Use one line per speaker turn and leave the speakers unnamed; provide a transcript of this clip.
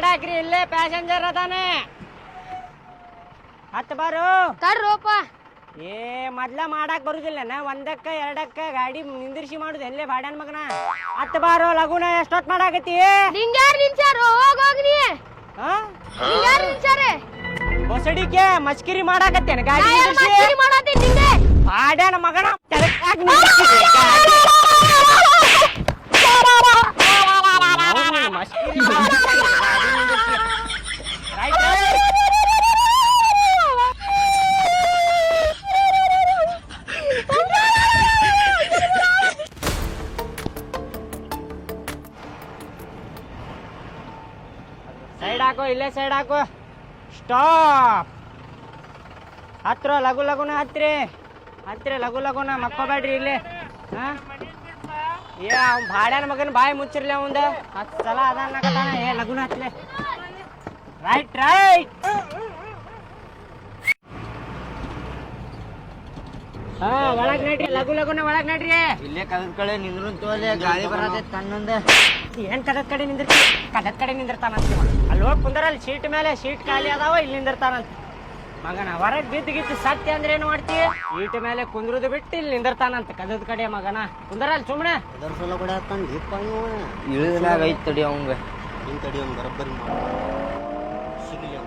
ಹಾಕ್ರಿ ಇಲ್ಲೇ ಪ್ಯಾಸೆಂಜರ್ ಅದಾನೆ ಹತ್ತು ಬಾರು
ತರ್ರೋಪ
ಏ ಮೊದ್ಲ ಮಾಡಾಕ್ ಬರುದಿಲ್ಲನ ಒಂದಕ್ಕ ಎರಡಕ್ಕ ಗಾಡಿ ನಿಂದಿರ್ಸಿ ಮಾಡುದು ಎಲ್ಲೇ ಬಾಡ್ಯಾನ ಮಗನ ಹತ್ತು ಬಾರು ಲಗುನ ಎಷ್ಟೊತ್ ಮಾಡಾಕತಿ
ನಿಂಗ್ಯಾರ್ ನಿಂಚಾರು ಹೋಗೋಗ್ನಿ ನಿಂಗ್ಯಾರ್ ನಿಂಚಾರೆ
ಹೊಸಡಿಕೆ ಮಸ್ಕಿರಿ ಮಾಡಾಕತ್ತೇನ ಗಾಡಿ ನಿಂದಿರ್ಸಿ
ಮಾಡಾತಿ ನಿಂಗೆ
ಬಾಡ್ಯಾನ ಮಗನ ತೆರಕಾಗಿ ನಿಂದಿರ್ಸಿ ಮಸ್ಕಿರಿ ಸೈಡ್ ಹಾಕೋ ಇಲ್ಲೇ ಸೈಡ್ ಹಾಕೋ ಸ್ಟಾಪ್ ಹತ್ರ ಲಘು ಲಗುನ ಹತ್ತಿರ ಲಘು ಲಗುನ ಮಕ್ಕೋಬೇಡ್ರಿ ಇಲ್ಲೇ ಹಾ ಏ ಅವ್ನ ಭಾಡ್ಯಾನ ಮಗನ ಬಾಯಿ ಮುಚ್ಚಿರ್ಲಿ ಅವಂದ 10 ಸಲ ಅದನ್ನ ಏ ಲಗುನ ಹತ್ಲೆ ರೈಟ್ ಹಾ ಒಳಗ್ ನಡ್ರಿ ಲಘು ಲಗುನ ಒಳಗ್ ನಡ್ರಿ
ಇಲ್ಲೇ ಕದದ ಕಡೆ ನಿಂದ್ರು ಗಾಳಿ ಬರತ್ತೆ ತನ್ನೊಂದ
ಏನ್ ಕದದ ಕಡೆ ನಿಂದಿರ್ತಾನಂತ ಅಲ್ಲಿ ಹೋಗಿ ಕುಂದರ ಅಲ್ಲಿ ಸೀಟ್ ಮೇಲೆ ಸೀಟ್ ಖಾಲಿ ಅದಾವ ಇಲ್ಲಿ ನಿಂದಿರ್ತಾನಂತ ಮಗನ ಹೊರಗ್ ಬಿದ್ದು ಸತ್ಯ ಅಂದ್ರೆ ಏನ್ ಮಾಡ್ತಿ ಸೀಟ್ ಮೇಲೆ ಕುಂದ್ರದು ಬಿಟ್ಟು ಇಲ್ಲಿ ನಿಂದಿರ್ತಾನಂತ ಕದದ ಕಡೆ ಮಗನ ಕುಂದರ ಅಲ್ಲಿ ಸುಮ್ಮನೆ
ಇಳಿದಾಗ ಐತ್ ತಡಿ ಅವಂಗ
ಬರಬ್ಬರಿ ಸಿಗಲಿ